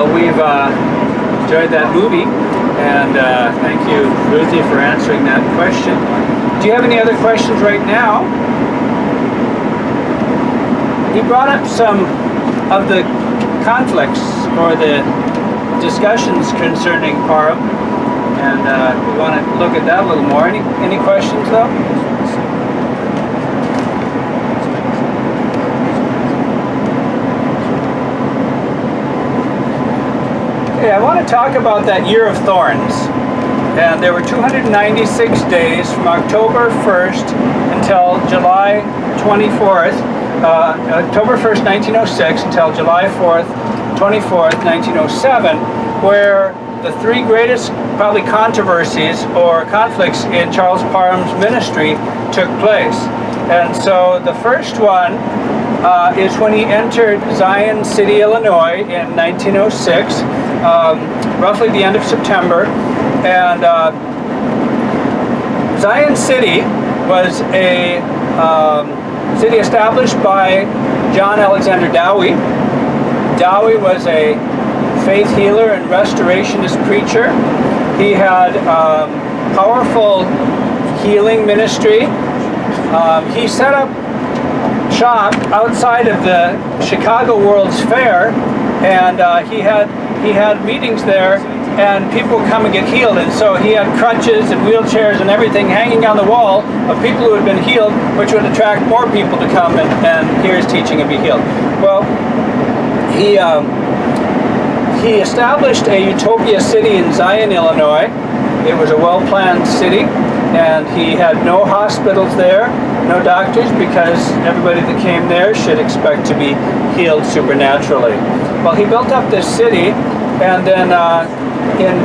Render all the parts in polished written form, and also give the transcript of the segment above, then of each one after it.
Well, we've enjoyed that movie, and thank you, Ruthie, for answering that question. Do you have any other questions right now? He brought up some of the conflicts or the discussions concerning Parham, and we want to look at that a little more. Any questions, though? Okay, I want to talk about that year of Thorns. And there were 296 days from October 1st until July 24th, October 1st, 1906 until July 24th, 1907, where the three greatest probably controversies or conflicts in Charles Parham's ministry took place. And so the first one is when he entered Zion City, Illinois in 1906, roughly the end of September. And Zion City was a city established by John Alexander Dowie. Dowie was a faith healer and restorationist preacher. He had powerful healing ministry. He set up shop outside of the Chicago World's Fair, and he had meetings there, and people would come and get healed. And so he had crutches and wheelchairs and everything hanging on the wall of people who had been healed, which would attract more people to come and hear his teaching and be healed. Well, he established a Utopia city in Zion, Illinois. It was a well-planned city, and he had no hospitals there, no doctors, because everybody that came there should expect to be healed supernaturally. Well, he built up this city, and then in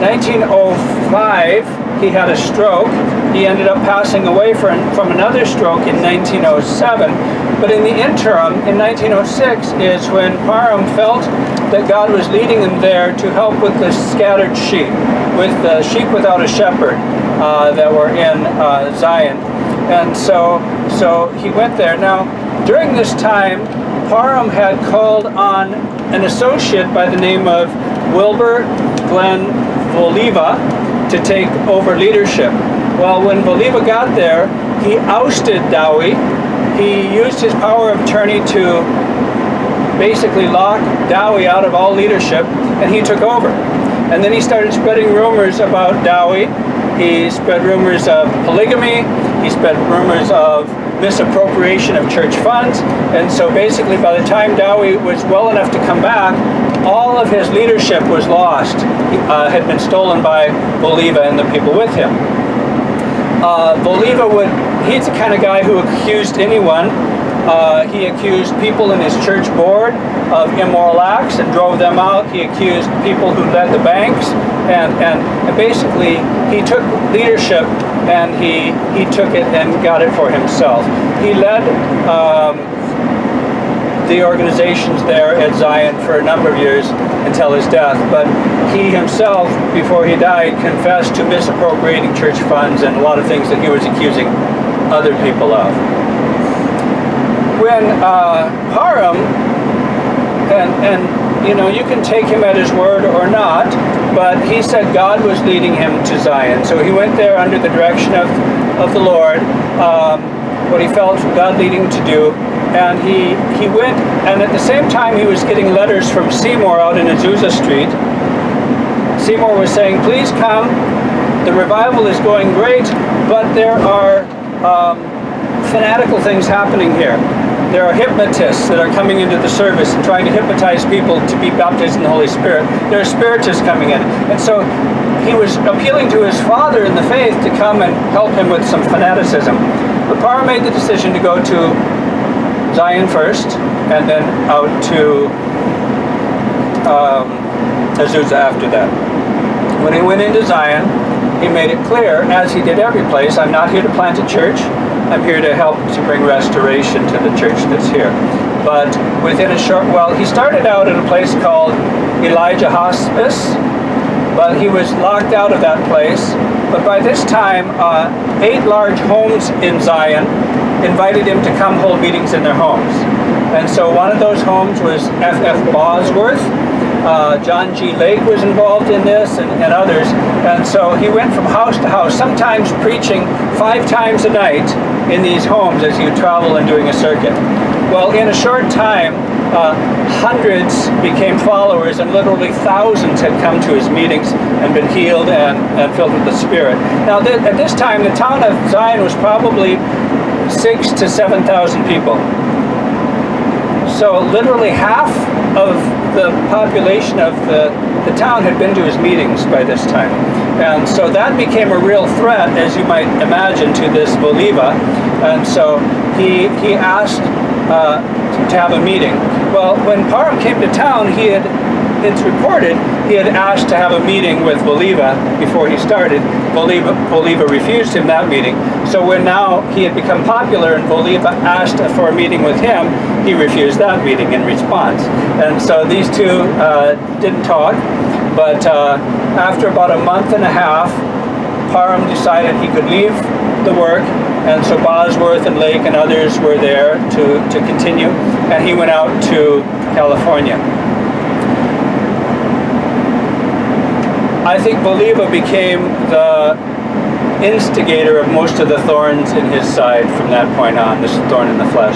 1905, he had a stroke. He ended up passing away from another stroke in 1907. But in the interim, in 1906, is when Parham felt that God was leading him there to help with the scattered sheep, with the sheep without a shepherd that were in Zion. And so he went there. Now, during this time, Parham had called on an associate by the name of Wilbur Glenn Voliva to take over leadership. Well, when Voliva got there, he ousted Dowie. He used his power of attorney to basically lock Dowie out of all leadership, and he took over. And then he started spreading rumors about Dowie. He spread rumors of polygamy. He spread rumors of misappropriation of church funds. And so basically, by the time Dowie was well enough to come back, all of his leadership was lost. Had been stolen by Voliva and the people with him. Voliva he's the kind of guy who accused anyone. He accused people in his church board of immoral acts and drove them out. He accused people who led the banks, and basically he took leadership and he took it and got it for himself. He led the organizations there at Zion for a number of years until his death, but he himself, before he died, confessed to misappropriating church funds and a lot of things that he was accusing other people of. When Parham, and you know, you can take him at his word or not, but he said God was leading him to Zion. So he went there under the direction of the Lord, what he felt God leading him to do. And he went, and at the same time he was getting letters from Seymour out in Azusa Street. Seymour was saying, please come, the revival is going great, but there are fanatical things happening here. There are hypnotists that are coming into the service and trying to hypnotize people to be baptized in the Holy Spirit. There are spiritists coming in. And so he was appealing to his father in the faith to come and help him with some fanaticism. But Parham made the decision to go to Zion first, and then out to Azusa after that. When he went into Zion, he made it clear, as he did every place, I'm not here to plant a church, I'm here to help to bring restoration to the church that's here. But within a short while, he started out at a place called Elijah Hospice, but he was locked out of that place. But by this time, 8 large homes in Zion invited him to come hold meetings in their homes. And so one of those homes was F.F. Bosworth, John G. Lake was involved in this, and others. And so he went from house to house, sometimes preaching 5 times a night in these homes as he would travel and doing a circuit. Well, in a short time, hundreds became followers, and literally thousands had come to his meetings and been healed and filled with the Spirit. Now, at this time, the town of Zion was probably 6,000 to 7,000 people. So literally half of the population of the town had been to his meetings by this time. And so that became a real threat, as you might imagine, to this Voliva. And so he asked to have a meeting. Well, when Parham came to town, it's reported he had asked to have a meeting with Voliva before he started. Voliva refused him that meeting. So when now he had become popular and Voliva asked for a meeting with him, he refused that meeting in response. And so these two didn't talk, but after about a month and a half, Parham decided he could leave the work, and so Bosworth and Lake and others were there to continue, and he went out to California. I think Voliva became the instigator of most of the thorns in his side from that point on, this thorn in the flesh.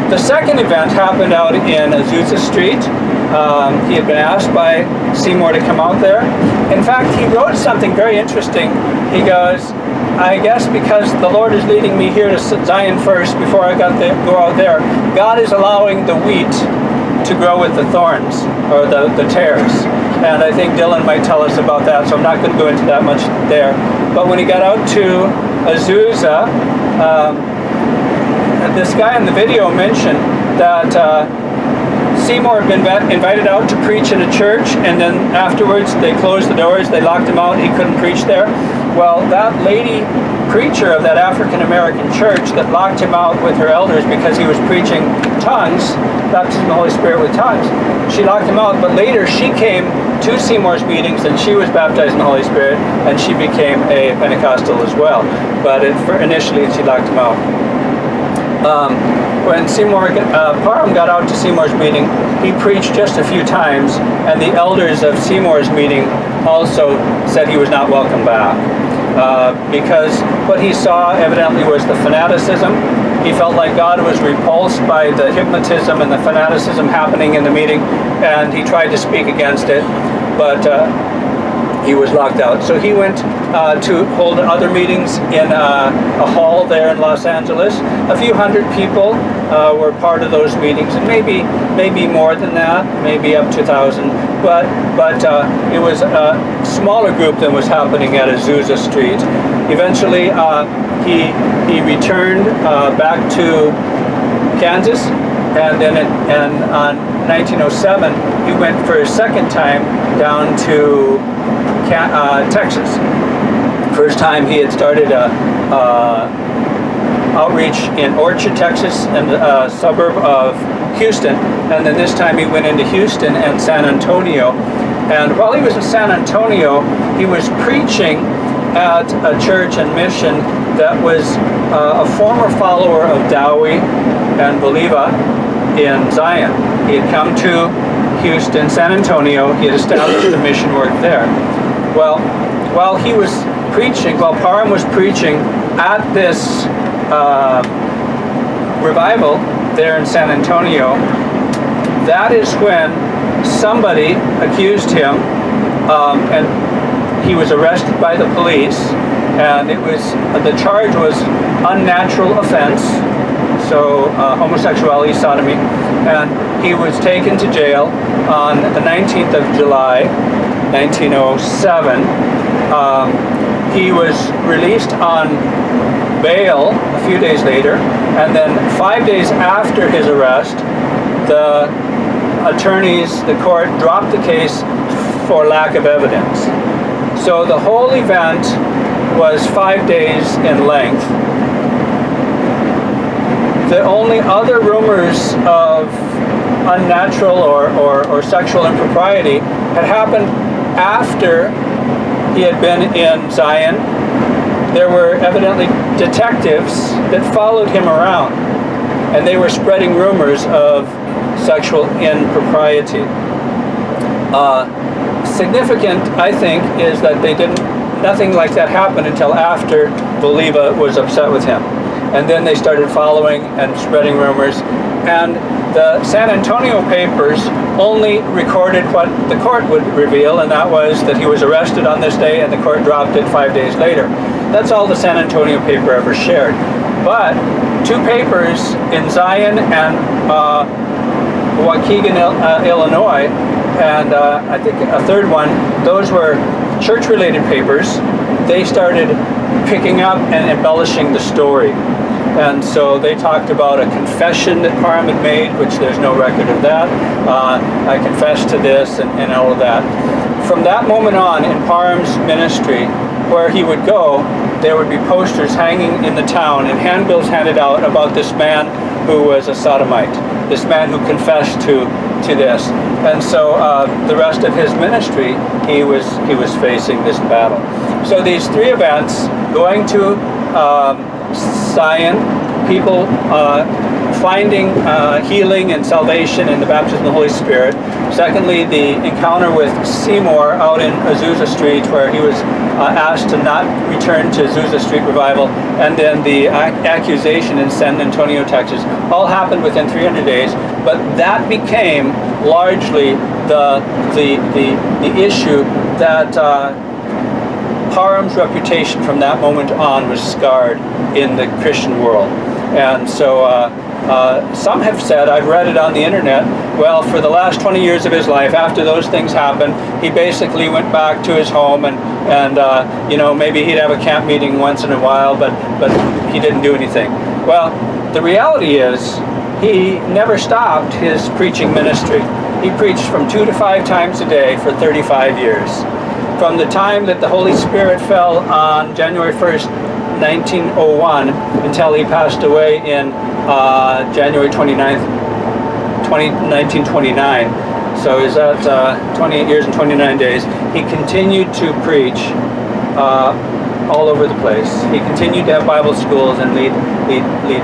The second event happened out in Azusa Street. He had been asked by Seymour to come out there. In fact, he wrote something very interesting. He goes, I guess because the Lord is leading me here to Zion first before I go out there, God is allowing the wheat to grow with the thorns, or the tares. And I think Dylan might tell us about that, so I'm not going to go into that much there. But when he got out to Azusa, this guy in the video mentioned that Seymour had been invited out to preach in a church, and then afterwards they closed the doors, they locked him out, he couldn't preach there. Well, that lady preacher of that African-American church that locked him out with her elders because he was preaching tongues, baptism of the Holy Spirit with tongues, she locked him out, but later she came to Seymour's meetings and she was baptized in the Holy Spirit, and she became a Pentecostal as well. But initially she locked him out. When Parham got out to Seymour's meeting, he preached just a few times, and the elders of Seymour's meeting also said he was not welcome back. Because what he saw evidently was the fanaticism. He felt like God was repulsed by the hypnotism and the fanaticism happening in the meeting, and he tried to speak against it, but he was locked out. So he went to hold other meetings in a hall there in Los Angeles. A few hundred people were part of those meetings, and maybe more than that, maybe up to 1,000. But it was a smaller group than was happening at Azusa Street. Eventually, he returned back to Kansas, and then on 1907 he went for his second time down to Texas. First time he had started a outreach in Orchard, Texas, and a suburb of Houston, and then this time he went into Houston and San Antonio. And while he was in San Antonio, he was preaching at a church and mission that was a former follower of Dowie and Voliva in Zion. He had come to Houston, San Antonio. He had established a mission work there. Well, while he was preaching, while Parham was preaching at this revival there in San Antonio, that is when somebody accused him, and he was arrested by the police, and the charge was unnatural offense, so homosexuality, sodomy, and he was taken to jail on the 19th of July, 1907. He was released on bail a few days later, and then 5 days after his arrest, the attorneys, the court, dropped the case for lack of evidence. So the whole event was 5 days in length. The only other rumors of unnatural or sexual impropriety had happened after he had been in Zion. There were evidently detectives that followed him around, and they were spreading rumors of sexual impropriety. Significant, I think, is that nothing like that happened until after Bolivar was upset with him. And then they started following and spreading rumors. And the San Antonio papers only recorded what the court would reveal, and that was that he was arrested on this day and the court dropped it 5 days later. That's all the San Antonio paper ever shared. But two papers in Zion and Waukegan, Illinois, and I think a third one, those were church-related papers. They started picking up and embellishing the story. And so they talked about a confession that Parham had made, which there's no record of that. I confessed to this and all of that. From that moment on in Parham's ministry, where he would go, there would be posters hanging in the town and handbills handed out about this man who was a sodomite, this man who confessed to this. And so the rest of his ministry, he was facing this battle. So these three events, going to Zion, people finding healing and salvation in the baptism of the Holy Spirit. Secondly, the encounter with Seymour out in Azusa Street, where he was asked to not return to Azusa Street Revival, and then the accusation in San Antonio, Texas, all happened within 300 days. But that became largely the issue that Parham's reputation from that moment on was scarred in the Christian world. And so some have said, I've read it on the internet, well, for the last 20 years of his life, after those things happened, he basically went back to his home and maybe he'd have a camp meeting once in a while, but he didn't do anything. Well, the reality is he never stopped his preaching ministry. He preached from 2 to 5 times a day for 35 years. From the time that the Holy Spirit fell on January 1st, 1901, until he passed away in January 29th, 1929. So is that 28 years and 29 days. He continued to preach all over the place. He continued to have Bible schools and lead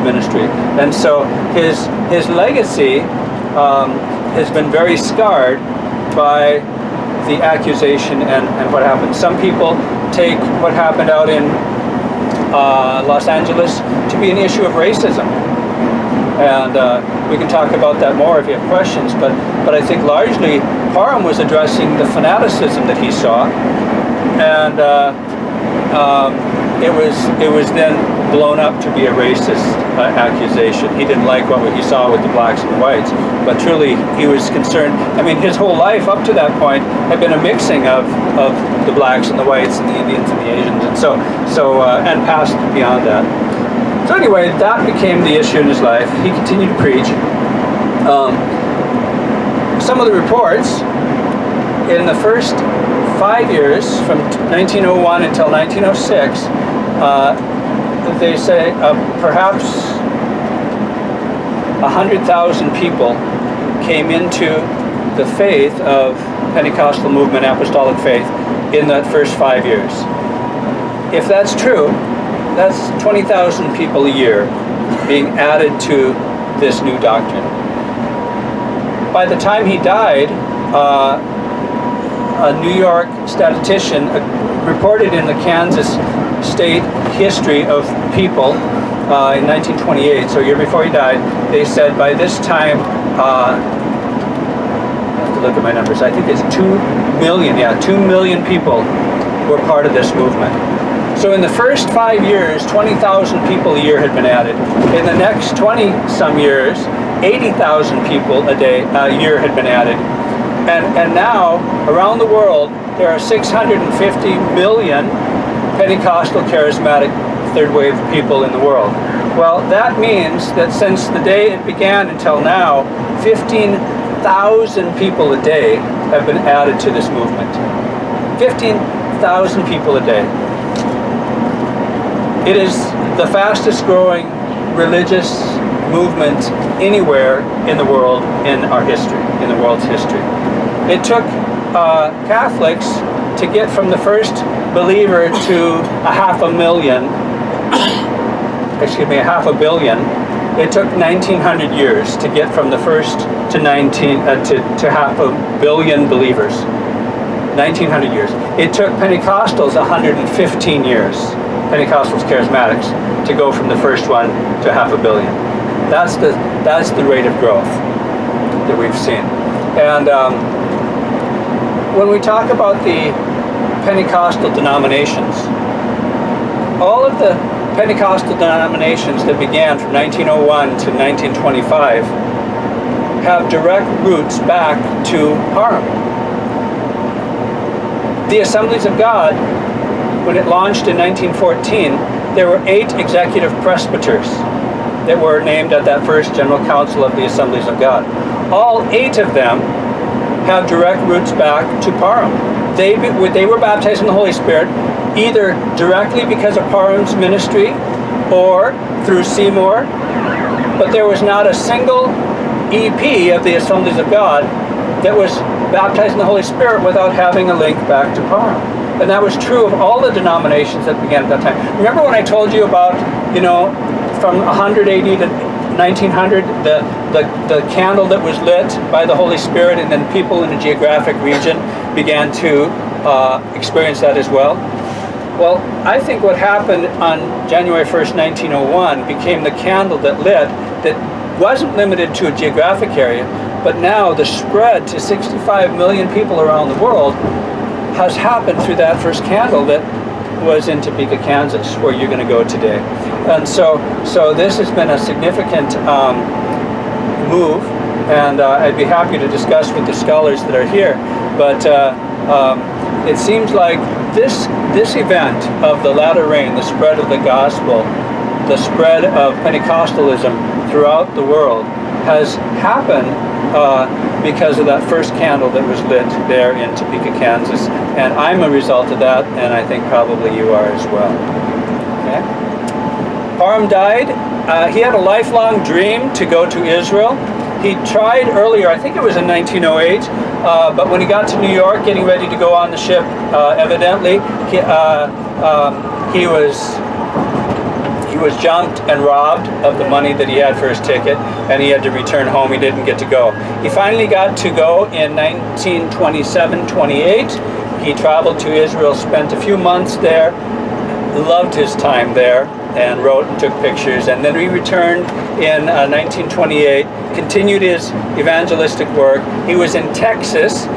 ministry. And so his legacy has been very scarred by the accusation and what happened. Some people take what happened out in Los Angeles to be an issue of racism. And we can talk about that more if you have questions, but I think largely Parham was addressing the fanaticism that he saw, and it was then blown up to be a racist accusation. He didn't like what he saw with the blacks and the whites, but truly he was concerned. I mean, his whole life up to that point had been a mixing of the blacks and the whites and the Indians and the Asians, and so and past beyond that. So anyway, that became the issue in his life. He continued to preach. Some of the reports in the first 5 years, from 1901 until 1906, they say perhaps 100,000 people came into the faith of Pentecostal movement, apostolic faith, in that first 5 years. If that's true, that's 20,000 people a year being added to this new doctrine. By the time he died, a New York statistician reported in the Kansas State History of People in 1928, so a year before he died, they said by this time, I have to look at my numbers, I think it's 2 million, 2 million people were part of this movement. So in the first 5 years, 20,000 people a year had been added. In the next 20-some years, 80,000 people a year had been added. And now, around the world, there are 650 million Pentecostal charismatic third wave people in the world. Well, that means that since the day it began until now, 15,000 people a day have been added to this movement. 15,000 people a day. It is the fastest growing religious movement anywhere in the world in our history, in the world's history. It took Catholics to get from the first believer to a half a billion. It took 1,900 years to get from the first to to half a billion believers. 1900 years. It took Pentecostals 115 years, Pentecostals, Charismatics, to go from the first one to half a billion. That's the rate of growth that we've seen. And when we talk about the Pentecostal denominations, all of the Pentecostal denominations that began from 1901 to 1925 have direct roots back to Parham. The Assemblies of God, when it launched in 1914, there were 8 executive presbyters that were named at that first General Council of the Assemblies of God. All 8 of them have direct roots back to Parham. They were baptized in the Holy Spirit either directly because of Parham's ministry or through Seymour, but there was not a single EP of the Assemblies of God that was baptized in the Holy Spirit without having a link back to Parham. And that was true of all the denominations that began at that time. Remember when I told you about, from 100 AD to 1900, the candle that was lit by the Holy Spirit, and then people in a geographic region began to experience that as well? Well, I think what happened on January 1st, 1901 became the candle that lit, that wasn't limited to a geographic area, but now the spread to 65 million people around the world has happened through that first candle that was in Topeka, Kansas, where you're going to go today. And so this has been a significant move, and I'd be happy to discuss with the scholars that are here. But it seems like this event of the latter rain, the spread of the gospel, the spread of Pentecostalism throughout the world, has happened because of that first candle that was lit there in Topeka, Kansas. And I'm a result of that, and I think probably you are as well. Okay? Parham died. He had a lifelong dream to go to Israel. He tried earlier, I think it was in 1908, but when he got to New York, getting ready to go on the ship, evidently, he was jumped and robbed of the money that he had for his ticket, and he had to return home. He didn't get to go. He finally got to go in 1927-28. He traveled to Israel, spent a few months there, loved his time there, and wrote and took pictures. And then he returned in 1928, continued his evangelistic work. He was in Texas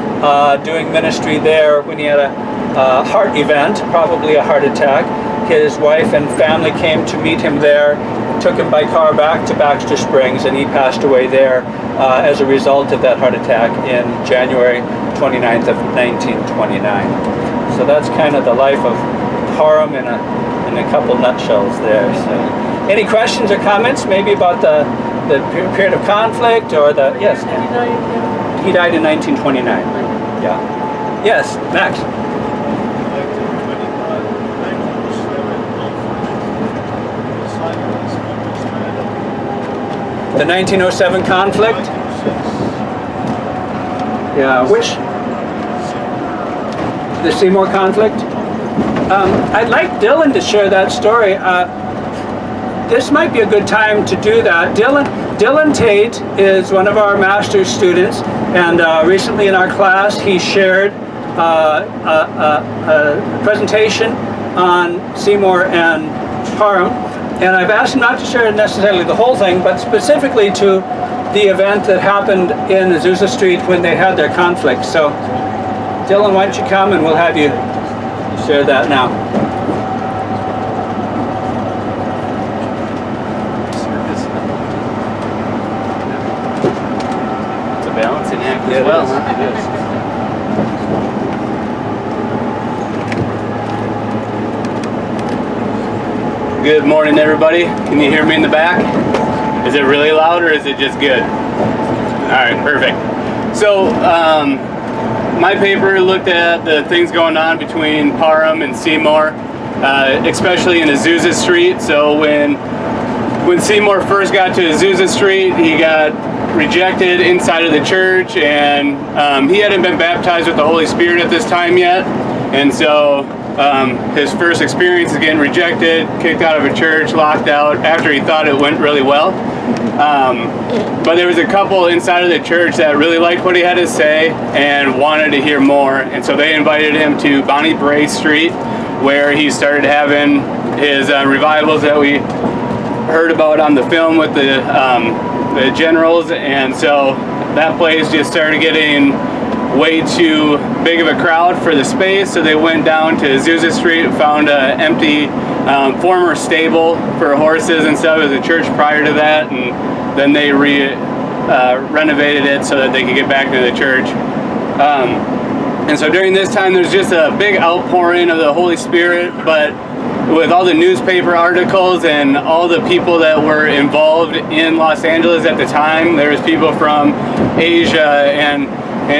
doing ministry there when he had a heart event, probably a heart attack. His wife and family came to meet him there, took him by car back to Baxter Springs, and he passed away there as a result of that heart attack in January 29th of 1929. So that's kind of the life of Parham in a couple nutshells there. So, any questions or comments maybe about the period of conflict or the, yes? He died in 1929. Yeah. Yes, Max. The 1907 conflict? Yeah, which? The Seymour conflict? I'd like Dylan to share that story. This might be a good time to do that. Dylan Tate is one of our master's students, and recently in our class he shared a presentation on Seymour and Parham. And I've asked him not to share necessarily the whole thing, but specifically to the event that happened in Azusa Street when they had their conflict. So, Dylan, why don't you come and we'll have you share that now. It's a balancing act as well. It is. Good morning, everybody. Can you hear me in the back? Is it really loud or is it just good? All right, perfect. So, my paper looked at the things going on between Parham and Seymour, especially in Azusa Street. So when Seymour first got to Azusa Street, he got rejected inside of the church, and he hadn't been baptized with the Holy Spirit at this time yet. And so his first experience is getting rejected, kicked out of a church, locked out, after he thought it went really well. But there was a couple inside of the church that really liked what he had to say and wanted to hear more. And so they invited him to Bonnie Bray Street, where he started having his revivals that we heard about on the film with the generals. And so that place just started getting way too big of a crowd for the space, so they went down to Azusa Street, found an empty former stable for horses and stuff as a church prior to that, and then they renovated it so that they could get back to the church. And so during this time there's just a big outpouring of the Holy Spirit, but with all the newspaper articles and all the people that were involved in Los Angeles at the time, there was people from Asia and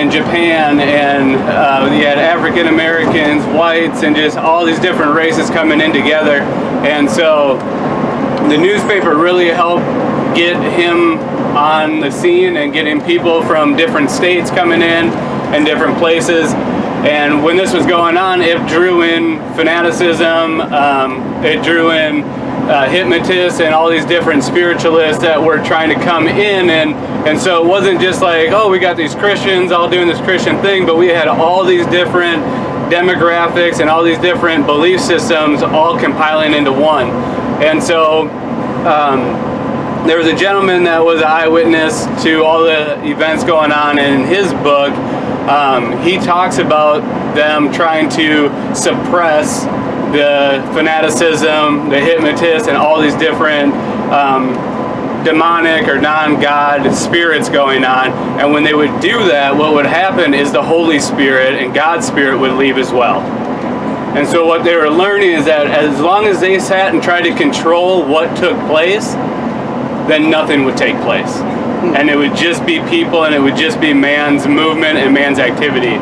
Japan, and you had African Americans, whites, and just all these different races coming in together. And so the newspaper really helped get him on the scene and getting people from different states coming in and different places. And when this was going on, it drew in fanaticism, it drew in hypnotists and all these different spiritualists that were trying to come in, and so it wasn't just like, oh, we got these Christians all doing this Christian thing, but we had all these different demographics and all these different belief systems all compiling into one. And so there was a gentleman that was an eyewitness to all the events going on, and in his book he talks about them trying to suppress the fanaticism, the hypnotists, and all these different demonic or non-God spirits going on. And when they would do that, what would happen is the Holy Spirit and God's Spirit would leave as well. And so what they were learning is that as long as they sat and tried to control what took place, then nothing would take place. And it would just be people, and it would just be man's movement and man's activity.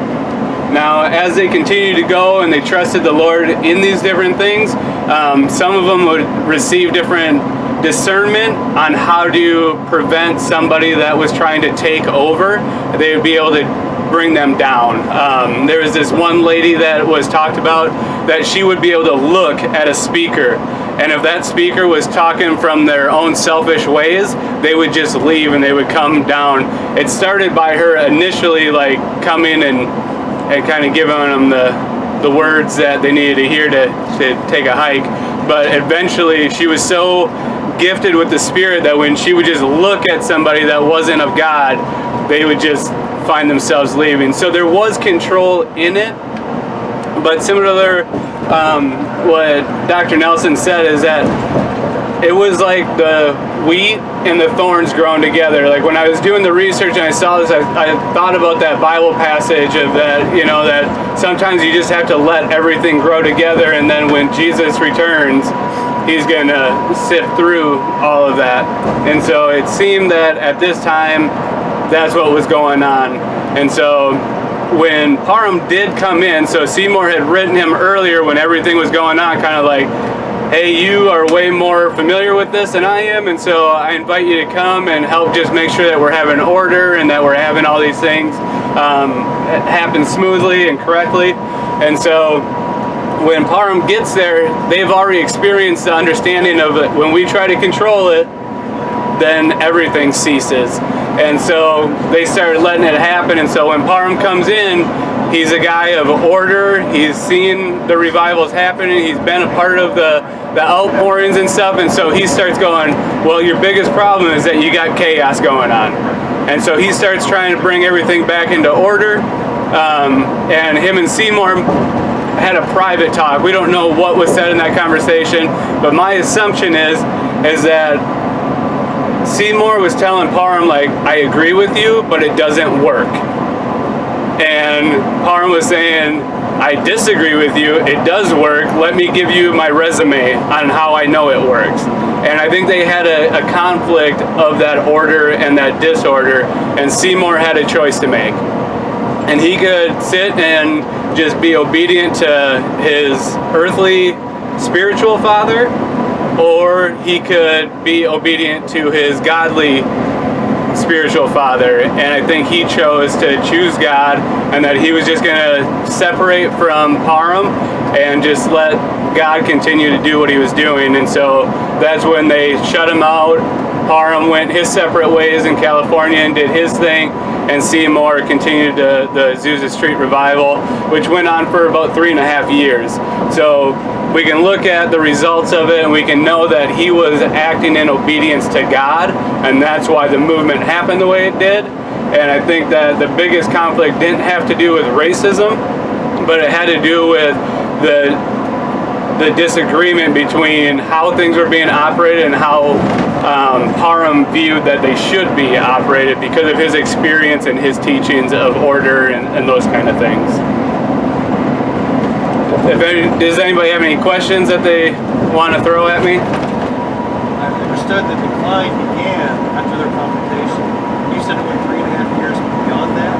Now, as they continued to go and they trusted the Lord in these different things, some of them would receive different discernment on how to prevent somebody that was trying to take over. They would be able to bring them down. There was this one lady that was talked about that she would be able to look at a speaker, and if that speaker was talking from their own selfish ways, they would just leave and they would come down. It started by her initially like coming and kind of giving them the words that they needed to hear to take a hike. But eventually she was so gifted with the Spirit that when she would just look at somebody that wasn't of God, they would just find themselves leaving. So there was control in it. But similar to what Dr. Nelson said is that it was like the wheat and the thorns growing together. Like when I was doing the research and I saw this, I thought about that Bible passage of that, you know, that sometimes you just have to let everything grow together, and then when Jesus returns, he's going to sift through all of that. And so it seemed that at this time, that's what was going on. And so when Parham did come in, so Seymour had written him earlier when everything was going on, kind of like, hey, you are way more familiar with this than I am, and so I invite you to come and help just make sure that we're having order and that we're having all these things happen smoothly and correctly. And so when Parham gets there, they've already experienced the understanding of it. When we try to control it, then everything ceases. And so they started letting it happen. And so when Parham comes in, he's a guy of order. He's seen the revivals happening. He's been a part of the outpourings and stuff. And so he starts going, well, your biggest problem is that you got chaos going on. And so he starts trying to bring everything back into order. And him and Seymour had a private talk. We don't know what was said in that conversation, but my assumption is that Seymour was telling Parham, like, I agree with you, but it doesn't work. And Parham was saying, I disagree with you, it does work, let me give you my resume on how I know it works. And I think they had a conflict of that order and that disorder, and Seymour had a choice to make. And he could sit and just be obedient to his earthly spiritual father, or he could be obedient to his godly spiritual father. And I think he chose to choose God, and that he was just going to separate from Parham and just let God continue to do what he was doing. And so that's when they shut him out. Parham went his separate ways in California and did his thing, and Seymour continued the Azusa Street revival, which went on for about 3.5 years. So we can look at the results of it, and we can know that he was acting in obedience to God, and that's why the movement happened the way it did. And I think that the biggest conflict didn't have to do with racism, but it had to do with the disagreement between how things were being operated and how Parham viewed that they should be operated because of his experience and his teachings of order and those kind of things. Does anybody have any questions that they want to throw at me? I understood the decline began after their confrontation. You said it went 3.5 years beyond that?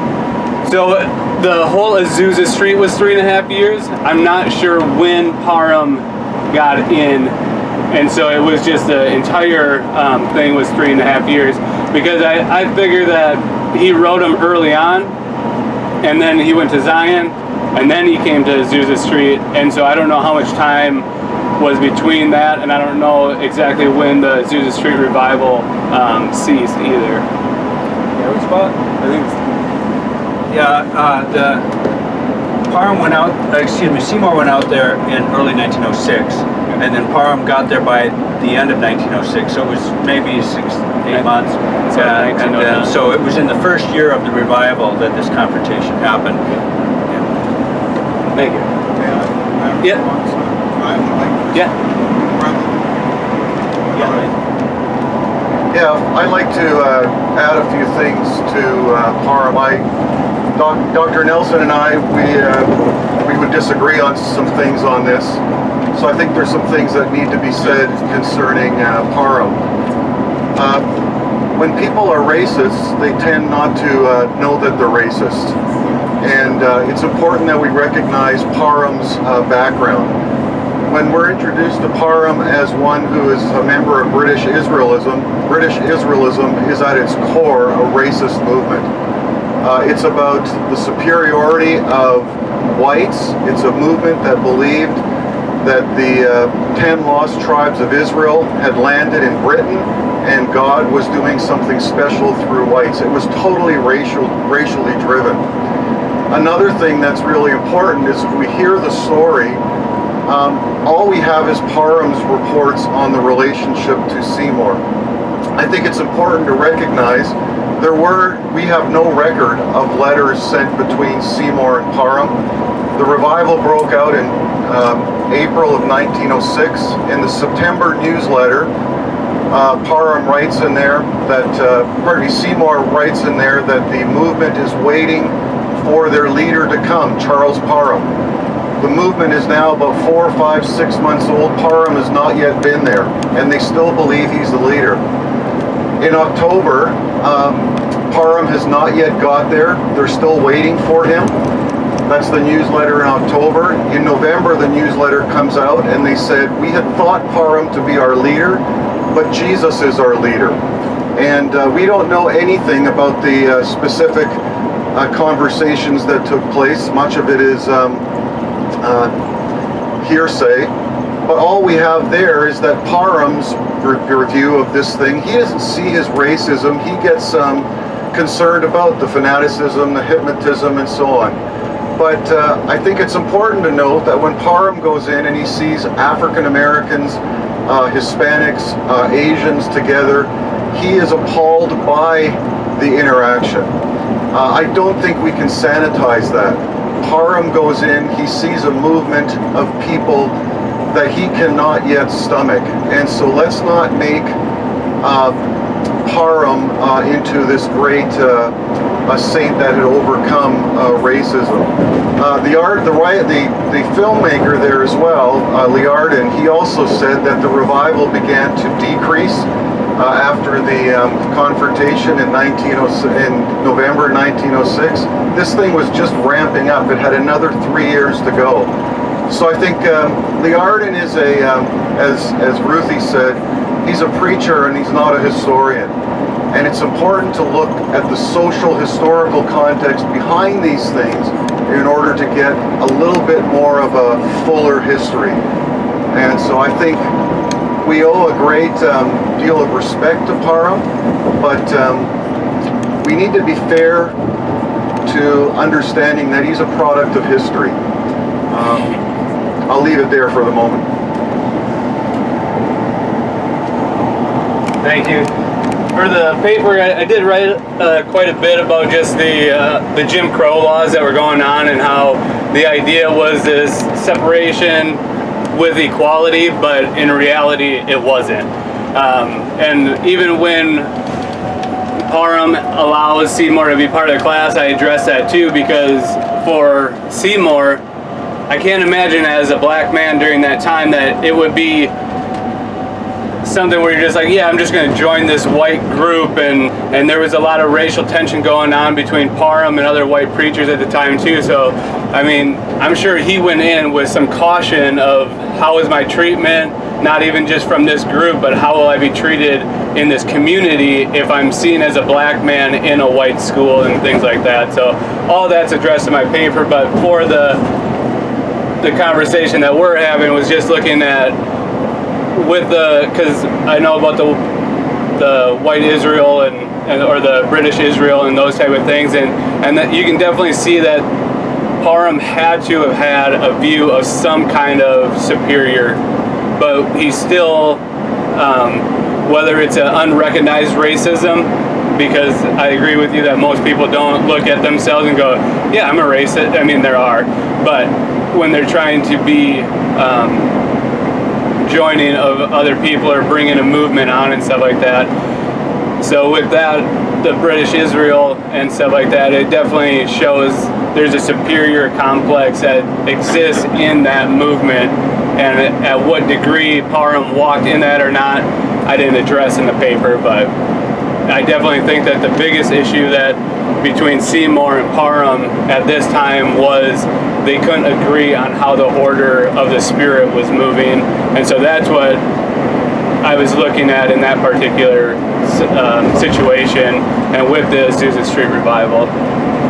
So the whole Azusa Street was 3.5 years. I'm not sure when Parham got in, and so it was just the entire thing was 3.5 years, because I figure that he wrote them early on, and then he went to Zion, and then he came to Azusa Street, and so I don't know how much time was between that, and I don't know exactly when the Azusa Street revival ceased either. Yeah, it was about, I think it's, the Parham went out, Seymour went out there in early 1906, and then Parham got there by the end of 1906, so it was maybe 6-8 months. So And so it was in the first year of the revival that this confrontation happened. thank you. Yeah. Yeah. Yeah, I'd like to add a few things to Parham. Dr. Nelson and I, we would disagree on some things on this. So I think there's some things that need to be said concerning Parham. When people are racist, they tend not to know that they're racist. And it's important that we recognize Parham's background. When we're introduced to Parham as one who is a member of British Israelism is at its core a racist movement. It's about the superiority of whites. It's a movement that believed that the 10 lost tribes of Israel had landed in Britain and God was doing something special through whites. It was totally racially driven. Another thing that's really important is if we hear the story, all we have is Parham's reports on the relationship to Seymour. I think it's important to recognize we have no record of letters sent between Seymour and Parham. The revival broke out in April of 1906. In the September newsletter, Parham writes in there that, Seymour writes in there that the movement is waiting for their leader to come, Charles Parham. The movement is now about 4, 5, 6 months old. Parham has not yet been there, and they still believe he's the leader. In October, Parham has not yet got there. They're still waiting for him. That's the newsletter in October. In November, the newsletter comes out, and they said, we had thought Parham to be our leader, but Jesus is our leader. And we don't know anything about the specific conversations that took place. Much of it is hearsay, but all we have there is that Parham's review of this thing, he doesn't see his racism. He gets concerned about the fanaticism, the hypnotism, and so on. But I think it's important to note that when Parham goes in and he sees African Americans, Hispanics, Asians together, he is appalled by the interaction. I don't think we can sanitize that. Parham goes in, he sees a movement of people that he cannot yet stomach. And so let's not make Parham into this great a saint that had overcome racism. The filmmaker there as well, Liardon, he also said that the revival began to decrease after the confrontation in November 1906. This thing was just ramping up. It had another 3 years to go. So I think Liardon is as Ruthie said, he's a preacher and he's not a historian. And it's important to look at the social historical context behind these things in order to get a little bit more of a fuller history. And so I think we owe a great deal of respect to Parham, but we need to be fair to understanding that he's a product of history. I'll leave it there for the moment. Thank you. For the paper, I did write quite a bit about just the Jim Crow laws that were going on and how the idea was this separation with equality, but in reality it wasn't. And even when Parham allows Seymour to be part of the class, I address that too, because for Seymour, I can't imagine as a black man during that time that it would be something where you're just like, yeah, I'm just going to join this white group, and there was a lot of racial tension going on between Parham and other white preachers at the time too. So I mean, I'm sure he went in with some caution of how is my treatment, not even just from this group, but how will I be treated in this community if I'm seen as a black man in a white school and things like that. So all that's addressed in my paper, but for the conversation that we're having was just looking at because I know about the white Israel and or the British Israel and those type of things, and that you can definitely see that Parham had to have had a view of some kind of superior, but he's still, whether it's an unrecognized racism, because I agree with you that most people don't look at themselves and go, yeah, I'm a racist. I mean, there are, but when they're trying to be joining of other people or bringing a movement on and stuff like that. So with that, the British Israel and stuff like that, it definitely shows there's a superior complex that exists in that movement, and at what degree Parham walked in that or not, I didn't address in the paper, but I definitely think that the biggest issue that between Seymour and Parham at this time was they couldn't agree on how the order of the Spirit was moving, and so that's what I was looking at in that particular situation, and with this Azusa Street Revival.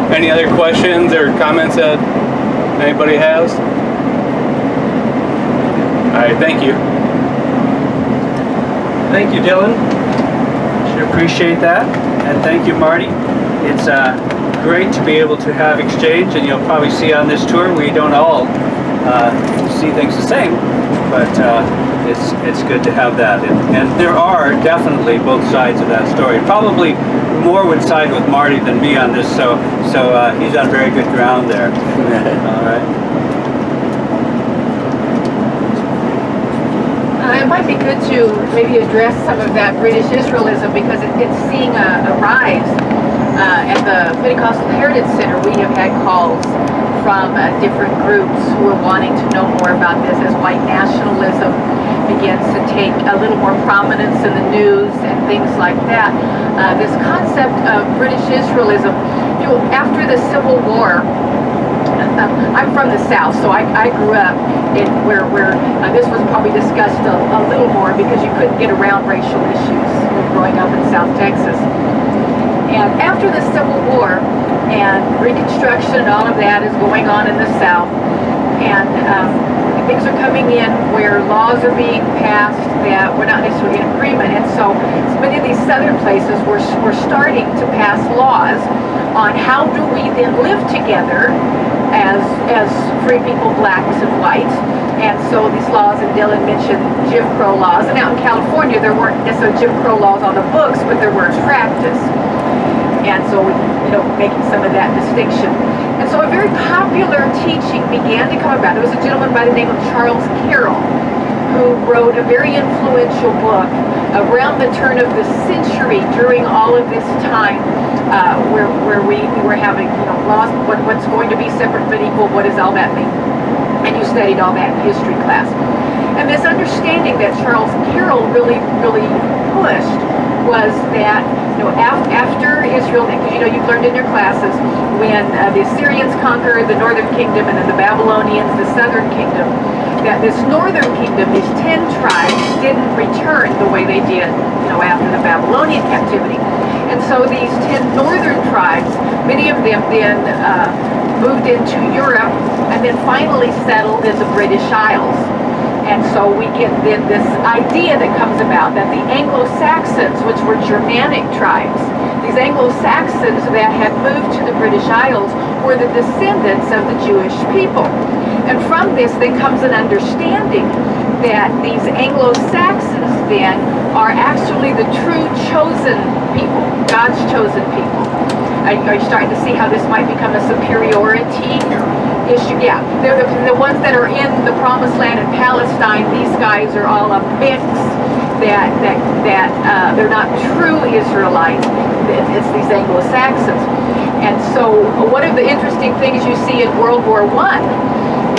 Any other questions or comments that anybody has? All right, thank you. Thank you, Dylan. Should appreciate that, and thank you, Marty. It's great to be able to have exchange, and you'll probably see on this tour we don't all see things the same, but it's good to have that. And there are definitely both sides of that story. Probably more would side with Marty than me on this, so he's on very good ground there. All right. It might be good to maybe address some of that British Israelism, because it's seeing a rise. At the Pentecostal Heritage Center, we have had calls from different groups who are wanting to know more about this as white nationalism begins to take a little more prominence in the news and things like that. This concept of British Israelism, after the Civil War, I'm from the South, so I grew up in where this was probably discussed a little more because you couldn't get around racial issues growing up in South Texas. And after the Civil War and Reconstruction and all of that is going on in the South, and things are coming in where laws are being passed that we're not necessarily in agreement. And so many of these southern places we're starting to pass laws on how do we then live together as free people, blacks and whites. And so these laws, and Dylan mentioned Jim Crow laws, and out in California there weren't necessarily Jim Crow laws on the books, but there were in practice. And so, making some of that distinction. And so a very popular teaching began to come about. There was a gentleman by the name of Charles Carroll who wrote a very influential book around the turn of the century during all of this time where we were having laws, what's going to be separate but equal, what does all that mean? And you studied all that in history class. And this understanding that Charles Carroll really pushed was that after Israel, because you've learned in your classes, when the Assyrians conquered the northern kingdom and then the Babylonians the southern kingdom, that this northern kingdom, these 10 tribes, didn't return the way they did after the Babylonian captivity. And so these 10 northern tribes, many of them then moved into Europe and then finally settled in the British Isles. And so we get then this idea that comes about that the Anglo-Saxons, which were Germanic tribes, these Anglo-Saxons that had moved to the British Isles were the descendants of the Jewish people. And from this then comes an understanding that these Anglo-Saxons then are actually the true chosen people, God's chosen people. Are you starting to see how this might become a superiority issue? Yeah, they're the ones that are in the Promised Land in Palestine. These guys are all a mix. That they're not true Israelites. It's these Anglo-Saxons. And so one of the interesting things you see in World War I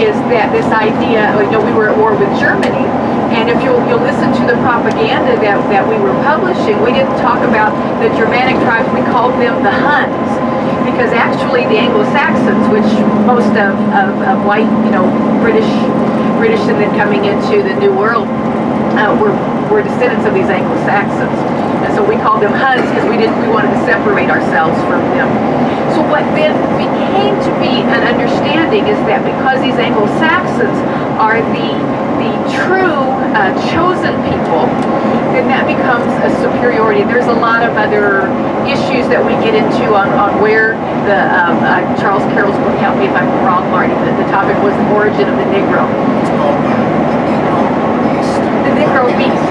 is that this idea, we were at war with Germany, and if you'll listen to the propaganda that we were publishing, we didn't talk about the Germanic tribes, we called them the Huns, because actually the Anglo-Saxons, which most of white, British and then coming into the New World, were descendants of these Anglo-Saxons. And so we called them Huns because we wanted to separate ourselves from them. So what then became to be an understanding is that because these Anglo-Saxons are the true chosen people, then that becomes a superiority. There's a lot of other issues that we get into on where the Charles Carroll's book, help me if I'm wrong, Marty, the topic was the origin of the Negro. It's called The Negro Beast.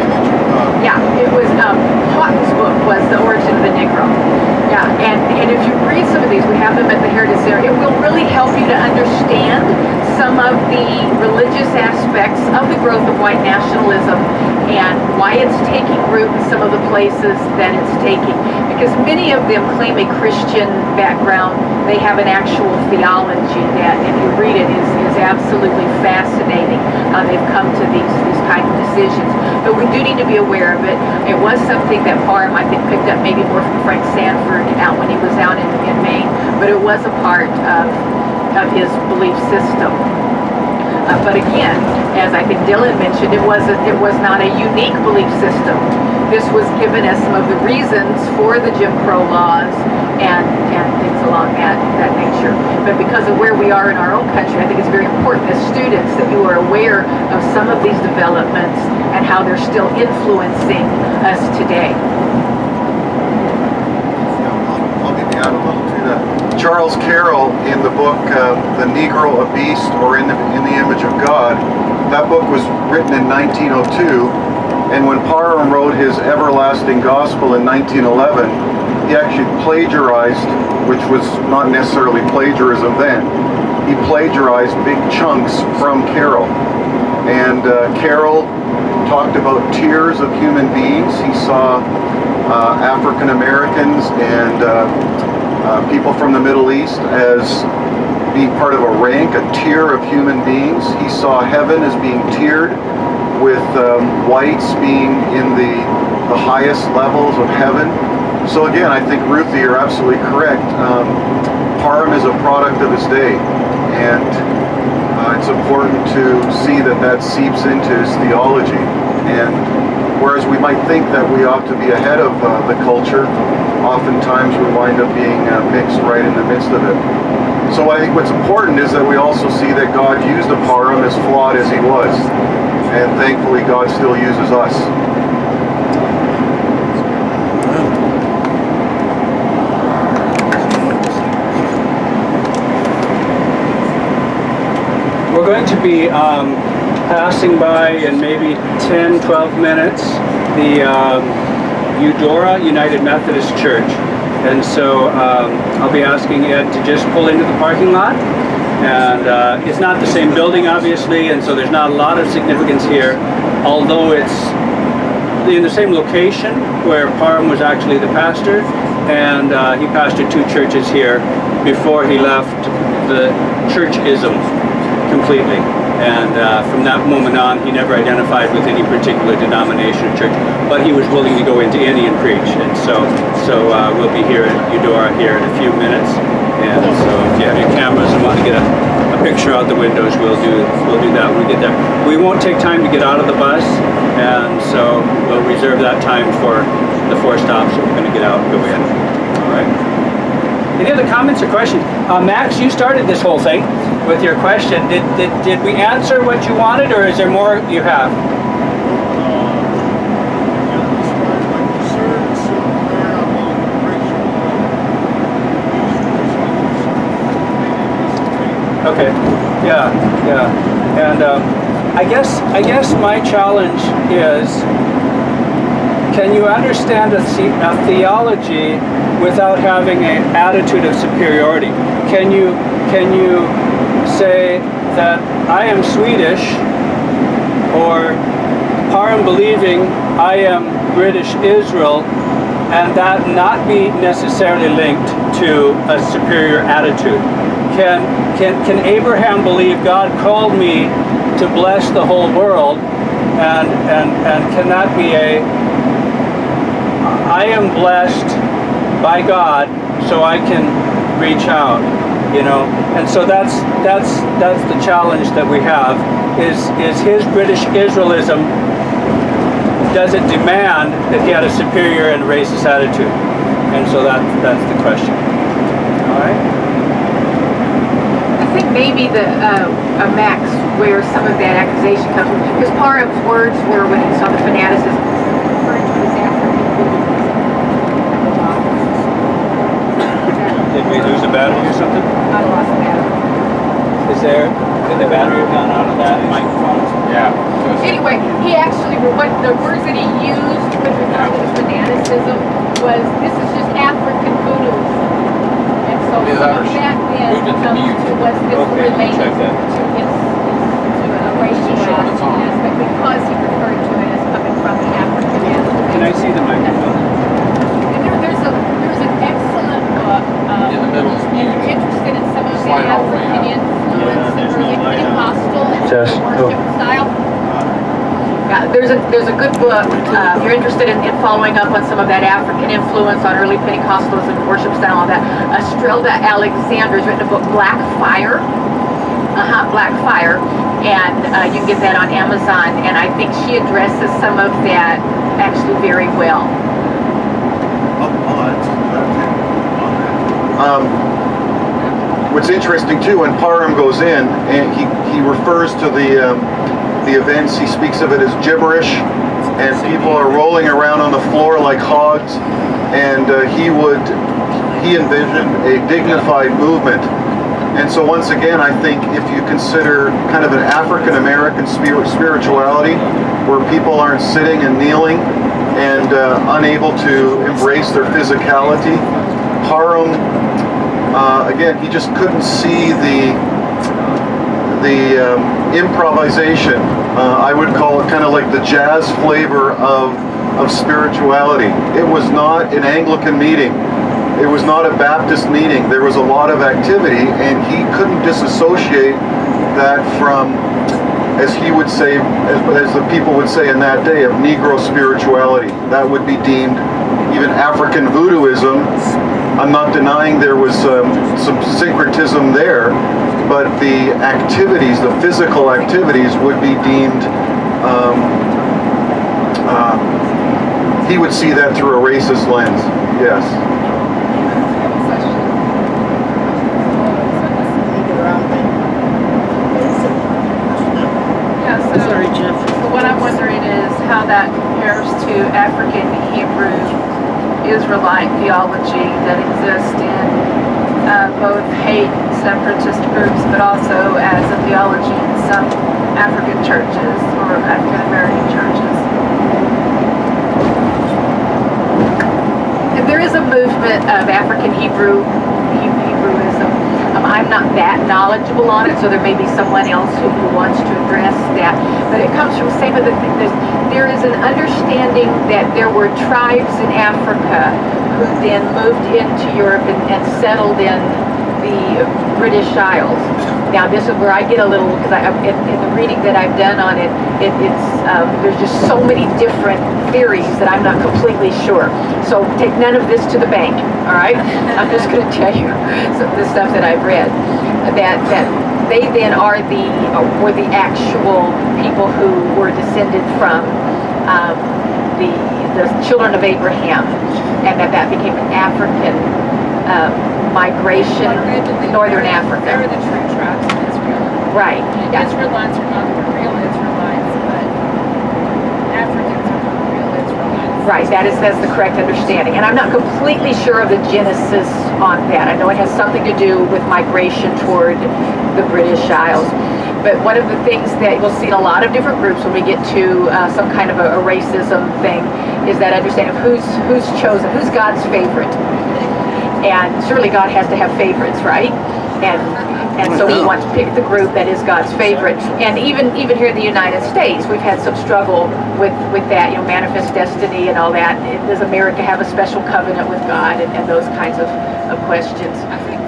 Yeah, it was Houghton's book was the origin of the Negro. Yeah, and if you read some of these, we have them at the Heritage Center, it will really help you to understand some of the religious aspects of the growth of white nationalism and why it's taking root in some of the places that it's taking. Because many of them claim a Christian background. They have an actual theology that, if you read it, is absolutely fascinating. They've come to these kind of decisions. But we do need to be aware of it. It was something that Parham, I think, picked up maybe more from Frank Sanford out when he was out in Maine. But it was a part of his belief system. But again, as I think Dylan mentioned, it was not a unique belief system. This was given as some of the reasons for the Jim Crow laws and things along that nature. But because of where we are in our own country, I think it's very important as students that you are aware of some of these developments and how they're still influencing us today. I'll maybe add a little to that. Charles Carroll, in the book The Negro, a Beast, or in the Image of God, that book was written in 1902, and when Parham wrote his Everlasting Gospel in 1911, he actually plagiarized, which was not necessarily plagiarism then, he plagiarized big chunks from Carroll. And Carroll talked about tiers of human beings. He saw African Americans and people from the Middle East as being part of a rank, a tier of human beings. He saw heaven as being tiered, with whites being in the highest levels of heaven. So again, I think, Ruthie, you're absolutely correct. Parham is a product of his day, and it's important to see that seeps into his theology. And whereas we might think that we ought to be ahead of the culture, oftentimes we wind up being mixed right in the midst of it. So I think what's important is that we also see that God used a Parham, as flawed as he was. And thankfully, God still uses us. We're going to be passing by in maybe 10, 12 minutes the Eudora United Methodist Church. And so I'll be asking Ed to just pull into the parking lot. And it's not the same building, obviously, and so there's not a lot of significance here, although it's in the same location where Parham was actually the pastor, and he pastored two churches here before he left the churchism completely. And from that moment on, he never identified with any particular denomination or church, but he was willing to go into any and preach. And so we'll be here at Eudora here in a few minutes. And so if you have your cameras and want to get a picture out the windows, we'll do that when we get there. We won't take time to get out of the bus, and so we'll reserve that time for the 4 stops that we're going to get out and go in. All right. Any other comments or questions? Max, you started this whole thing. with your question. Did we answer what you wanted, or is there more you have? Okay. Yeah. And I guess my challenge is, can you understand a theology without having an attitude of superiority? Can you say that I am Swedish, or Parham believing I am British Israel, and that not be necessarily linked to a superior attitude? Can Abraham believe God called me to bless the whole world, and can that be I am blessed by God, so I can reach out, and so that's the challenge that we have. Is his British Israelism, does it demand that he had a superior and racist attitude? And so that's the question. All right. I think maybe Max, where some of that accusation comes from, because Parham's words were, when he saw the fanaticism, referring to his African Buddhism. Did we lose the battery or something? I lost the battery. Did the battery have gone out of that microphone? Yeah. Anyway, he actually, what the words that he used with regard to the fanaticism was, this is just African Buddhism. And so some of that then comes to what's this related to his, to a racial aspect, because he referred to it as coming from the African aspect. Can I see the microphone? And there's an excellent book. In the middle is If mute. you're interested in some of the Slide all the way African out. influence and early Pentecostal and Test. worship style. Yeah, there's a good book. If you're interested in following up on some of that African influence on early Pentecostalism, worship style, all that, Estrelda Alexander's written a book, Black Fire. Black Fire, and you can get that on Amazon. And I think she addresses some of that actually very well. What's interesting too, when Parham goes in and he refers to the events, he speaks of it as gibberish, and people are rolling around on the floor like hogs, and he envisioned a dignified movement. And so once again, I think if you consider kind of an African American spirituality, where people aren't sitting and kneeling and unable to embrace their physicality, Parham, again, he just couldn't see the improvisation. I would call it kind of like the jazz flavor of spirituality. It was not an Anglican meeting. It was not a Baptist meeting. There was a lot of activity, and he couldn't disassociate that from, as he would say, as the people would say in that day, of Negro spirituality. That would be deemed even African voodooism. I'm not denying there was some syncretism there, but the activities, the physical activities, would be deemed, he would see that through a racist lens, yes. So what I'm wondering is how that compares to African Hebrew Israelite theology that exists in both hate separatist groups, but also as a theology in some African churches or African American churches. And there is a movement of African Hebrewism. I'm not that knowledgeable on it, so there may be someone else who wants to address that. But it comes from the same other thing. There is an understanding that there were tribes in Africa who then moved into Europe and settled in the British Isles. Now this is where I get a little, because in the reading that I've done on it, there's just so many different theories that I'm not completely sure. So take none of this to the bank, all right? I'm just going to tell you the stuff that I've read. That they then were the actual people who were descended from the children of Abraham, and that became an African migration, northern Africa. They're the true tribes of Israel. Right. Yeah. Israelites are not the real Israelites, but Africans are the real Israelites. Right, that's the correct understanding. And I'm not completely sure of the genesis on that. I know it has something to do with migration toward the British Isles. But one of the things that you'll see in a lot of different groups when we get to some kind of a racism thing is that understanding of who's chosen, who's God's favorite. And certainly God has to have favorites, right? And so we want to pick the group that is God's favorite. And even here in the United States, we've had some struggle with that, manifest destiny and all that. Does America have a special covenant with God and those kinds of questions? I think